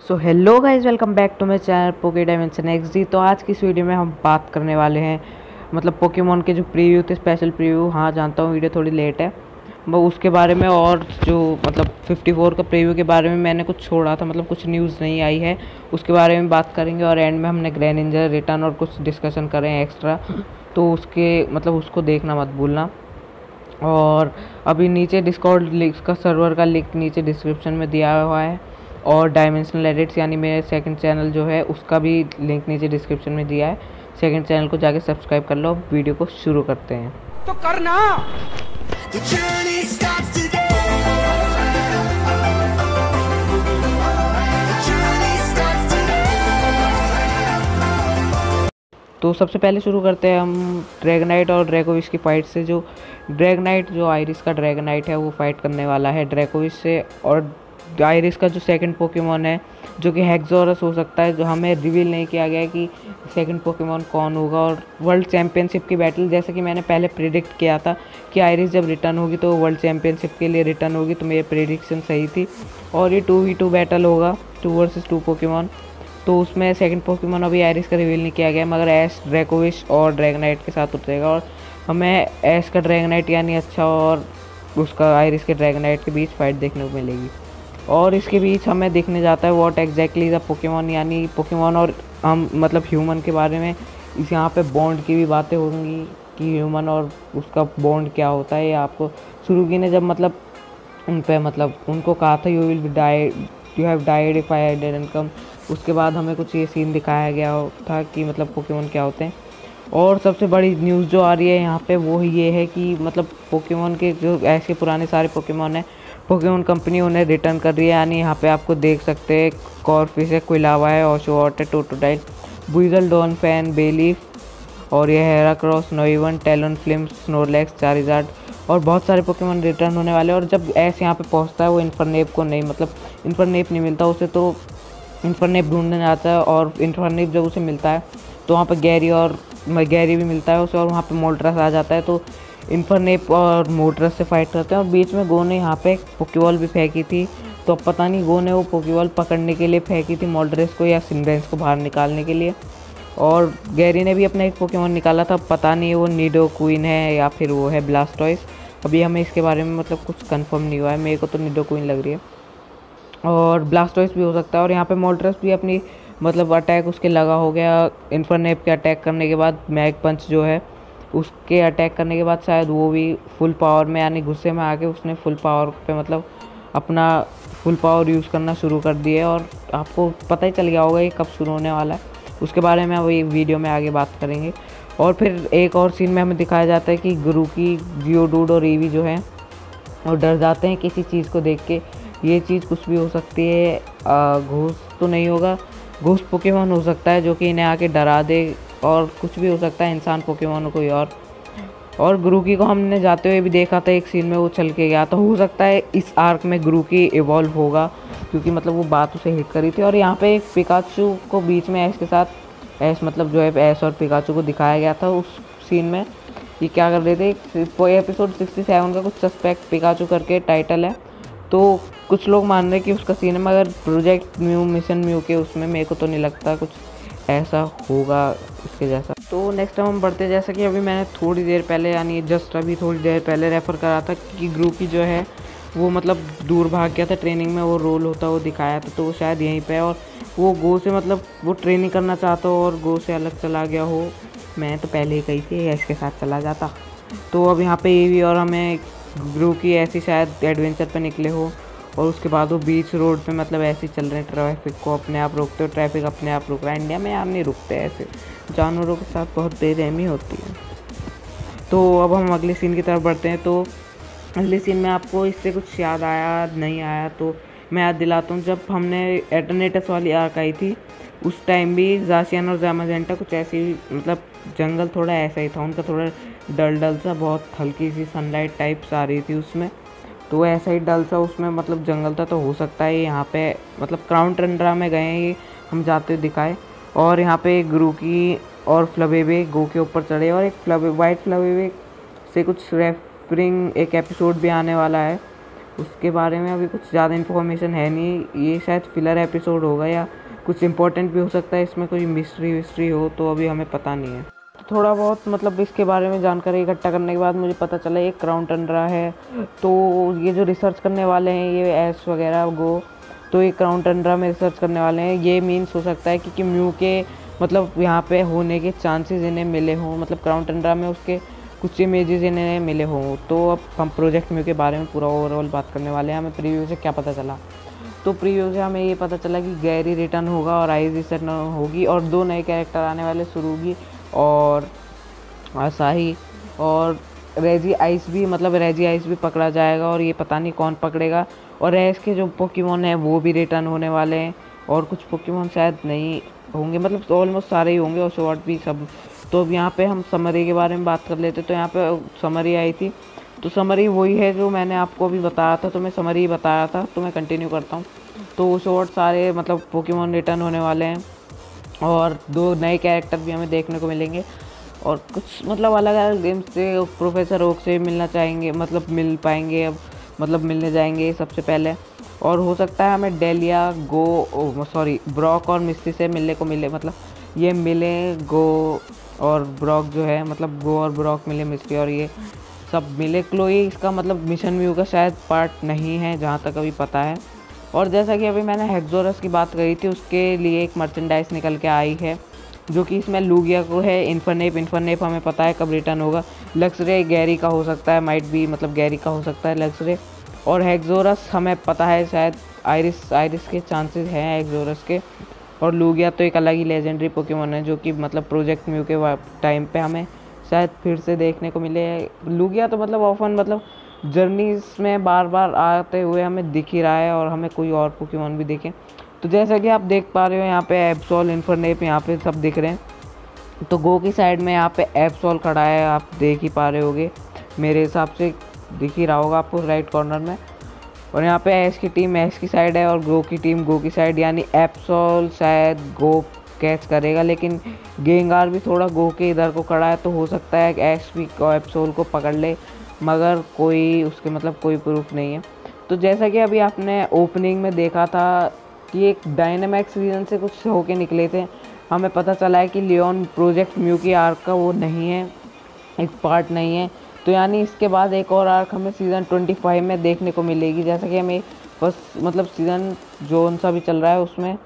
So hello guys, welcome back to my channel poke dimension XD. तो आज की इस वीडियो में हम बात करने वाले हैं मतलब पोकेमॉन के जो प्रीव्यू थे, स्पेशल प्रीव्यू। हाँ जानता हूँ वीडियो थोड़ी लेट है, वो उसके बारे में। और जो मतलब 54 का प्रीव्यू के बारे में मैंने कुछ छोड़ा था, मतलब कुछ न्यूज़ नहीं आई है, उसके बारे में बात करेंगे। और एंड में हमने ग्रेनिंजर रिटर्न और कुछ डिस्कशन करें एक्स्ट्रा, तो उसके मतलब उसको देखना मत भूलना। और अभी नीचे डिस्कॉर्ड लिंक का सर्वर का लिंक नीचे डिस्क्रिप्शन में दिया हुआ है, और डायमेंशनल एडिट्स यानी मेरे सेकंड चैनल जो है उसका भी लिंक नीचे डिस्क्रिप्शन में दिया है। सेकंड चैनल को जाके सब्सक्राइब कर लो। वीडियो को शुरू करते हैं। तो करना। तो सबसे पहले शुरू करते हैं हम ड्रैगनाइट और ड्रैकोविश की फाइट से। जो ड्रैगनाइट, जो आयरिस का ड्रैगनाइट है, वो फाइट करने वाला है ड्रैकोविश से। और आयरिस का जो सेकंड पोकेमॉन है, जो कि हेक्सोरस हो सकता है, जो हमें रिवील नहीं किया गया है कि सेकंड पोकेमॉन कौन होगा। और वर्ल्ड चैम्पियनशिप की बैटल, जैसे कि मैंने पहले प्रिडिक्ट किया था कि आयरिस जब रिटर्न होगी तो वर्ल्ड चैम्पियनशिप के लिए रिटर्न होगी, तो मेरी प्रिडिक्शन सही थी। और ये 2v2 बैटल होगा, 2 वर्सेस 2 पोकेमॉन। तो उसमें सेकंड पोकेमॉन अभी आयरिस का रिवील नहीं किया गया, मगर ऐश ड्रैकोविश और ड्रैगनाइट के साथ उतरेगा। और हमें ऐश का ड्रैगनाइट यानी अच्छा और उसका आयरिस के ड्रैगनाइट के बीच फाइट देखने को मिलेगी। और इसके बीच हमें देखने जाता है व्हाट एग्जैक्टली द पोकेमॉन, यानी पोकेमॉन और हम मतलब ह्यूमन के बारे में। इस यहाँ पे बॉन्ड की भी बातें होंगी कि ह्यूमन और उसका बॉन्ड क्या होता है। ये आपको सुरुगी ने जब मतलब उन पे मतलब उनको कहा था you will be died, you have died if I didn't come, उसके बाद हमें कुछ ये सीन दिखाया गया था कि मतलब पोकेमॉन क्या होते हैं। और सबसे बड़ी न्यूज़ जो आ रही है यहाँ पे वो ये है कि मतलब पोकेमॉन के जो ऐसे पुराने सारे पोकेमॉन हैं, पोकेमॉन कंपनी उन्हें रिटर्न कर रही है। यानी यहाँ पे आपको देख सकते हैं कॉर्फिस है, क्विलावा है, ओशोवॉट है, टोटोडाइल, बुइजल, डॉनफैन, बेलीफ, और ये हेराक्रॉस, नोइवन, टैलोनफ्लिम, स्नोरलैक्स, चारिजार्ड और बहुत सारे पोकेमॉन रिटर्न होने वाले हैं। और जब ऐसे यहाँ पे पहुँचता है वो इन्फरनेप को नहीं, मतलब इन्फरनेप नहीं मिलता उसे, तो इन्फरनेप ढूंढने जाता है। और इन्फरनेप जब उसे मिलता है तो वहाँ पे गैरी भी मिलता है उसे, और वहाँ पे मोल्ट्रस आ जाता है। तो इन्फरनेप और मोल्ट्रस से फाइट करते हैं। और बीच में गो ने यहाँ पे पोकेबॉल भी फेंकी थी, तो अब पता नहीं गो ने वो पोकेबॉल पकड़ने के लिए फेंकी थी मोल्ट्रस को या सिंडेंस को बाहर निकालने के लिए। और गैरी ने भी अपना एक पोकेमॉन निकाला था, पता नहीं वो निडोक्वीन है या फिर वो है ब्लास्टॉइस। अभी हमें इसके बारे में मतलब कुछ कंफर्म नहीं हुआ है, मेरे को तो निडोक्वीन लग रही है, और ब्लास्टॉइस भी हो सकता है। और यहाँ पे मोल्ट्रस भी अपनी मतलब अटैक उसके लगा हो गया इन्फरनेप के अटैक करने के बाद। मैग पंच जो है उसके अटैक करने के बाद शायद वो भी फुल पावर में यानी गुस्से में आके उसने फुल पावर पे मतलब अपना फुल पावर यूज़ करना शुरू कर दिया। और आपको पता ही चल गया होगा ये कब शुरू होने वाला है, उसके बारे में वही वीडियो में आगे बात करेंगे। और फिर एक और सीन में हमें दिखाया जाता है कि गुरु की जियोडूड और ईवी जो है वो डर जाते हैं किसी चीज़ को देख के। ये चीज़ कुछ भी हो सकती है, घोस्ट तो नहीं होगा, घोस्ट पोकेमॉन हो सकता है जो कि इन्हें आके डरा दे, और कुछ भी हो सकता है, इंसान पोकेमॉन हो कोई और गुरुकी को हमने जाते हुए भी देखा था एक सीन में, वो चल के गया। तो हो सकता है इस आर्क में गुरुकी इवॉल्व होगा, क्योंकि मतलब वो बात उसे हिट करी थी। और यहाँ पे एक पिकाचू को बीच में ऐश के साथ, ऐश मतलब जो है ऐश और पिकाचू को दिखाया गया था उस सीन में। ये क्या कर रहे थे, एपिसोड 67 का कुछ सस्पेक्ट पिकाचू करके टाइटल है, तो कुछ लोग मान रहे हैं कि उसका सीन है, मगर प्रोजेक्ट म्यू, मिशन म्यू के उसमें मेरे को तो नहीं लगता कुछ ऐसा होगा इसके जैसा। तो नेक्स्ट टाइम हम बढ़ते हैं, जैसा कि अभी मैंने थोड़ी देर पहले यानी जस्ट अभी थोड़ी देर पहले रेफ़र करा था कि ग्रुकी जो है वो मतलब दूर भाग गया था ट्रेनिंग में, वो रोल होता वो दिखाया था, तो वो शायद यहीं पे है। और वो गो से मतलब वो ट्रेनिंग करना चाहता हो और गो से अलग चला गया हो। मैं तो पहले ही कही थी इसके साथ चला जाता। तो अब यहाँ पे ईवी और हमें ग्रुकी ऐसी शायद एडवेंचर पे निकले हो, और उसके बाद वो बीच रोड पे मतलब ऐसे ही चल रहे हैं, ट्रैफिक को अपने आप रोकते हो, ट्रैफिक अपने आप रुक रहा है। इंडिया में यार नहीं रुकते, ऐसे जानवरों के साथ बहुत बेरहमी होती है। तो अब हम अगले सीन की तरफ बढ़ते हैं। तो अगले सीन में आपको इससे कुछ याद आया नहीं आया तो मैं याद दिलाता हूँ। जब हमने एटर्नेटस वाली आर्क आई थी उस टाइम भी जासियन और जामाजेंटा कुछ ऐसी मतलब जंगल थोड़ा ऐसा ही था, उनका थोड़ा डल डल सा, बहुत हल्की सी सनलाइट टाइप्स आ रही थी उसमें, तो ऐसा ही डल सा उसमें मतलब जंगल था। तो हो सकता है यहाँ पे मतलब क्राउन टंड्रा में गए हैं ये, हम जाते हुए दिखाए। और यहाँ पे ग्रुकी और फ्लवेवे गो के ऊपर चढ़े, और एक वाइट फ्लवेवे से कुछ रेफरिंग एक एपिसोड भी आने वाला है, उसके बारे में अभी कुछ ज़्यादा इन्फॉर्मेशन है नहीं। ये शायद फिलर एपिसोड होगा या कुछ इम्पोर्टेंट भी हो सकता है, इसमें कोई मिस्ट्री विस्ट्री हो तो अभी हमें पता नहीं है। तो थोड़ा बहुत मतलब इसके बारे में जानकारी इकट्ठा करने के बाद मुझे पता चला ये क्राउन टंड्रा है। तो ये जो रिसर्च करने वाले हैं ये एस वगैरह गो, तो ये क्राउन टंड्रा में रिसर्च करने वाले हैं। ये मीन्स हो सकता है कि म्यू के मतलब यहाँ पे होने के चांसेस इन्हें मिले हों, मतलब क्राउन टंड्रा में उसके कुछ इमेजेस इन्हें मिले हों। तो अब हम प्रोजेक्ट म्यू के बारे में पूरा ओवरऑल बात करने वाले हैं। हमें प्रीव्यू से क्या पता चला, तो प्रीव्यू से हमें ये पता चला कि गैरी रिटर्न होगा और आइज रिटर्न होगी और 2 नए कैरेक्टर आने वाले, सुरुगी और आसाही, और रेजी आइस भी, मतलब रेजी आइस भी पकड़ा जाएगा और ये पता नहीं कौन पकड़ेगा। और रेस के जो पोकेमोन हैं वो भी रिटर्न होने वाले हैं और कुछ पोकेमोन शायद नहीं होंगे, मतलब ऑलमोस्ट सारे ही होंगे और शॉर्ट भी सब। तो अब यहाँ पे हम समरी के बारे में बात कर लेते। तो यहाँ पे समरी आई थी, तो समरी वही है जो मैंने आपको अभी बताया था, तो मैं समरी ही बताया था, तो मैं कंटिन्यू करता हूँ। तो शॉर्ट सारे मतलब पोकेमोन रिटर्न होने वाले हैं और 2 नए कैरेक्टर भी हमें देखने को मिलेंगे और कुछ मतलब अलग अलग गेम्स से प्रोफेसर ओक से मिलना चाहेंगे, मतलब मिल पाएंगे अब, मतलब मिलने जाएंगे सबसे पहले। और हो सकता है हमें डेलिया ब्रॉक और मिस्टी से मिलने को मिले, मतलब ये मिले गो और ब्रॉक जो है, मतलब गो और ब्रॉक मिले, मिस्टी और ये सब मिले। क्लोई इसका मतलब मिशन व्यू का शायद पार्ट नहीं है जहाँ तक अभी पता है। और जैसा कि अभी मैंने हेक्सोरस की बात करी थी, उसके लिए एक मर्चेंडाइज निकल के आई है जो कि इसमें लूगिया को है। इन्फरनेप हमें पता है कब रिटर्न होगा। लक्सरे गैरी का हो सकता है, माइट भी मतलब गैरी का हो सकता है लक्सरे। और हेक्सोरस हमें पता है शायद आयरिस के चांसेस हैं हेक्सोरस के। और लूगिया तो एक अलग ही लेजेंडरी पोकेमोन है जो कि मतलब प्रोजेक्ट म्यू के टाइम पे हमें शायद फिर से देखने को मिले। लूगिया तो मतलब ऑफन मतलब जर्नीज में बार बार आते हुए हमें दिख ही रहा है और हमें कोई और पोकेमोन भी दिखे। तो जैसा कि आप देख पा रहे हो यहाँ पे एप्सोल, इन्फरनेप यहाँ पे सब दिख रहे हैं। तो गो की साइड में यहाँ पे एप्सोल खड़ा है, आप देख ही पा रहे होगे, मेरे हिसाब से दिख ही रहा होगा आपको राइट कॉर्नर में। और यहाँ पे एस की टीम एस की साइड है और गो की टीम गो की साइड, यानी एप्सोल शायद गो कैच करेगा, लेकिन गेंगार भी थोड़ा गो के इधर को खड़ा है, तो हो सकता है एस भी एप्सोल को पकड़ ले, मगर कोई उसके मतलब कोई प्रूफ नहीं है। तो जैसा कि अभी आपने ओपनिंग में देखा था कि एक डायनामैक्स रीजन से कुछ होके निकले थे, हमें पता चला है कि लियोन प्रोजेक्ट म्यू की आर्क का वो नहीं है, एक पार्ट नहीं है। तो यानी इसके बाद एक और आर्क हमें सीज़न 25 में देखने को मिलेगी। जैसा कि हमें फर्स्ट मतलब सीज़न जो सा भी चल रहा है उसमें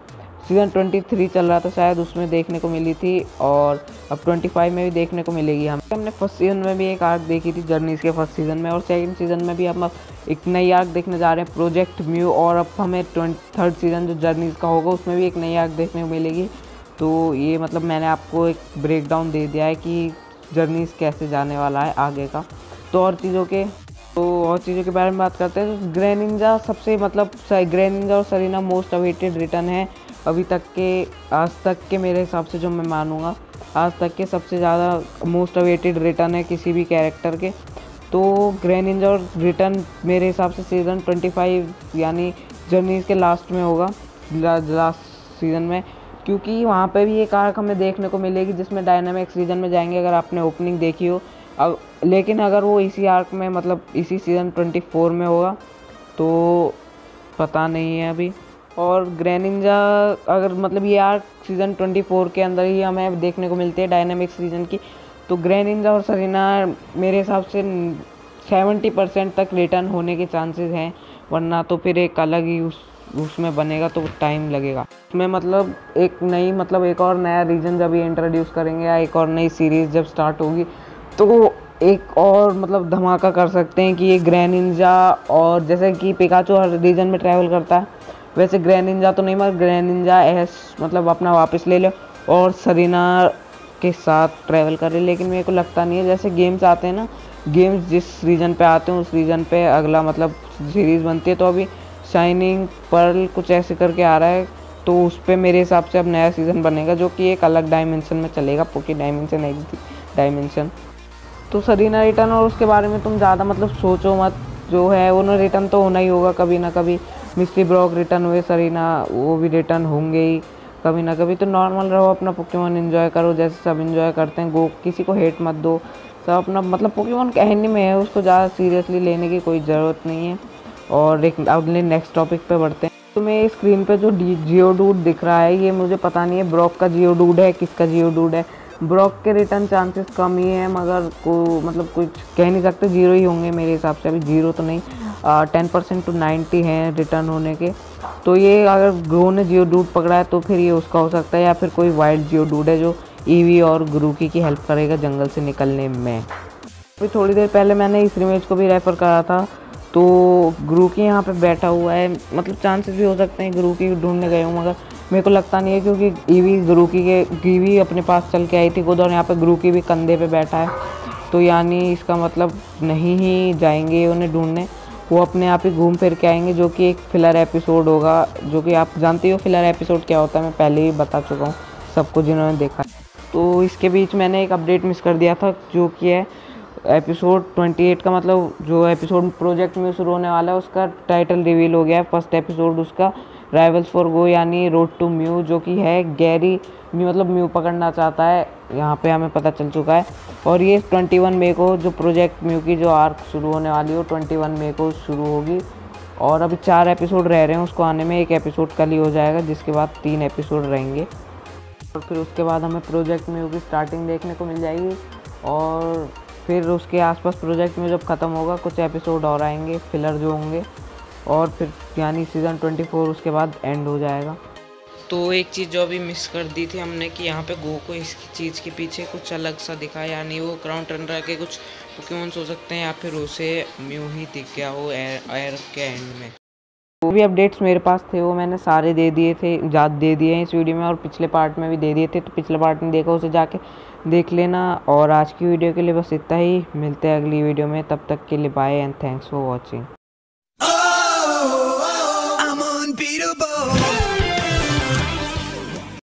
सीज़न 23 चल रहा था शायद, उसमें देखने को मिली थी और अब 25 में भी देखने को मिलेगी। हमने फर्स्ट सीज़न में भी एक आर्क देखी थी जर्नीज़ के फर्स्ट सीज़न में, और सेकंड सीज़न में भी हम एक नई आर्क देखने जा रहे हैं प्रोजेक्ट म्यू। और अब हमें थर्ड सीज़न जो जर्नीज़ का होगा उसमें भी एक नई आर्क देखने को मिलेगी। तो ये मतलब मैंने आपको एक ब्रेक डाउन दे दिया है कि जर्नीज़ कैसे जाने वाला है आगे का। तो और चीज़ों के बारे में बात करते हैं। तो ग्रेनिंजा सबसे मतलब ग्रेनिंजा और सरीना मोस्ट अवेटेड रिटर्न है अभी तक के, आज तक के मेरे हिसाब से जो मैं मानूंगा आज तक के सबसे ज़्यादा मोस्ट अवेटेड रिटर्न है किसी भी कैरेक्टर के। तो ग्रेनिंजा और रिटर्न मेरे हिसाब से सीज़न 25 यानी जर्नीज़ के लास्ट में होगा, लास्ट सीज़न में, क्योंकि वहाँ पे भी एक आर्क हमें देखने को मिलेगी जिसमें डायनामिक्स रीजन में जाएंगे, अगर आपने ओपनिंग देखी हो। लेकिन अगर वो इसी आर्क में मतलब इसी सीज़न 24 में होगा तो पता नहीं है अभी। और ग्रेनिंजा अगर मतलब ये आर्क सीज़न 24 के अंदर ही हमें देखने को मिलती है डायनामिक्स रीजन की, तो ग्रेनिंजा और सरीना मेरे हिसाब से 70% तक रिटर्न होने के चांसेस हैं, वरना तो फिर एक अलग ही उसमें बनेगा तो टाइम लगेगा उसमें। मतलब एक और नया रीजन जब ये इंट्रोड्यूस करेंगे या एक और नई सीरीज़ जब स्टार्ट होगी तो एक और मतलब धमाका कर सकते हैं कि ये ग्रेनिंजा, और जैसे कि पिकाचू हर रीजन में ट्रैवल करता है वैसे ग्रेनिंजा तो नहीं, मगर ग्रेनिंजा एस मतलब अपना वापस ले लो और सरीना के साथ ट्रैवल करे। लेकिन मेरे को लगता नहीं है, जैसे गेम्स आते हैं ना, गेम्स जिस रीजन पे आते हैं उस रीजन पे अगला मतलब सीरीज़ बनती है। तो अभी शाइनिंग पर्ल कुछ ऐसे करके आ रहा है, तो उस पर मेरे हिसाब से अब नया सीज़न बनेगा जो कि एक अलग डायमेंशन में चलेगा, पोके डायमेंशन एक डायमेंशन। तो सरीना रिटर्न और उसके बारे में तुम ज़्यादा मतलब सोचो मत, जो है उन्हें रिटर्न तो होना ही होगा कभी ना कभी। मिस्ट्री ब्रॉक रिटर्न हुए, सरीना वो भी रिटर्न होंगे ही कभी ना कभी। तो नॉर्मल रहो, अपना पोकेमॉन एंजॉय करो जैसे सब एंजॉय करते हैं। गो किसी को हेट मत दो, सब अपना मतलब पोकेमॉन कहने में है, उसको ज़्यादा सीरियसली लेने की कोई ज़रूरत नहीं है। और एक अगले नेक्स्ट टॉपिक पे बढ़ते हैं। तो मैं स्क्रीन पे जो जियोडूड दिख रहा है, ये मुझे पता नहीं है ब्रॉक का जियोडूड है किसका जियोडूड है। ब्रॉक के रिटर्न चांसेस कम ही है, मगर को मतलब कुछ कह नहीं सकते, 0 ही होंगे मेरे हिसाब से। अभी 0 तो नहीं, 10% टू 90 हैं रिटर्न होने के। तो ये अगर ग्रो ने जियोडूड पकड़ा है तो फिर ये उसका हो सकता है, या फिर कोई वाइल्ड जियोडूड है जो ईवी और ग्रूकी की हेल्प करेगा जंगल से निकलने में। अभी थोड़ी देर पहले मैंने इस इमेज को भी रेफर करा था, तो ग्रूकी यहाँ पे बैठा हुआ है। मतलब चांसेस भी हो सकते हैं ग्रूकी ढूंढने गए हूँ, मगर मेरे को लगता नहीं है, क्योंकि ईवी अपने पास चल के आई थी खुद, और यहाँ पे ग्रूकी भी कंधे पे बैठा है। तो यानी इसका मतलब नहीं ही जाएंगे उन्हें ढूंढने, वो अपने आप ही घूम फिर के आएंगे, जो कि एक फिलर एपिसोड होगा। जो कि आप जानते हो फिलर एपिसोड क्या होता है, मैं पहले ही बता चुका हूँ सबको जिन्होंने देखा। तो इसके बीच मैंने एक अपडेट मिस कर दिया था, जो कि है एपिसोड 28 का, मतलब जो एपिसोड प्रोजेक्ट में शुरू होने वाला है उसका टाइटल रिवील हो गया है। फर्स्ट एपिसोड उसका राइवल्स फॉर गो यानी रोड टू म्यू, जो कि है गैरी म्यू, मतलब म्यू पकड़ना चाहता है, यहाँ पे हमें पता चल चुका है। और ये 21 मई को जो प्रोजेक्ट म्यू की जो आर्क शुरू होने वाली है, 21 मई को शुरू होगी। और अभी 4 एपिसोड रह रहे हैं उसको आने में, एक एपिसोड कल ही हो जाएगा, जिसके बाद 3 एपिसोड रहेंगे। और फिर उसके बाद हमें प्रोजेक्ट म्यू की स्टार्टिंग देखने को मिल जाएगी। और फिर उसके आसपास प्रोजेक्ट में जब ख़त्म होगा कुछ एपिसोड और आएंगे फिलर जो होंगे, और फिर यानी सीज़न 24 उसके बाद एंड हो जाएगा। तो एक चीज़ जो अभी मिस कर दी थी हमने, कि यहाँ पे गो को इस चीज़ के पीछे कुछ अलग सा दिखा, यानी वो क्राउन टंड्रा के कुछ पोकेमॉन्स हो सकते हैं, या फिर उसे म्यू ही दिख गया हो एयर के एंड में। वो भी अपडेट्स मेरे पास थे, वो मैंने सारे दे दिए थे, दे दिए हैं इस वीडियो में, और पिछले पार्ट में भी दे दिए थे। तो पिछले पार्ट में देखा उसे जाके देख लेना। और आज की वीडियो के लिए बस इतना ही, मिलते हैं अगली वीडियो में, तब तक के लिए bye and thanks for watching.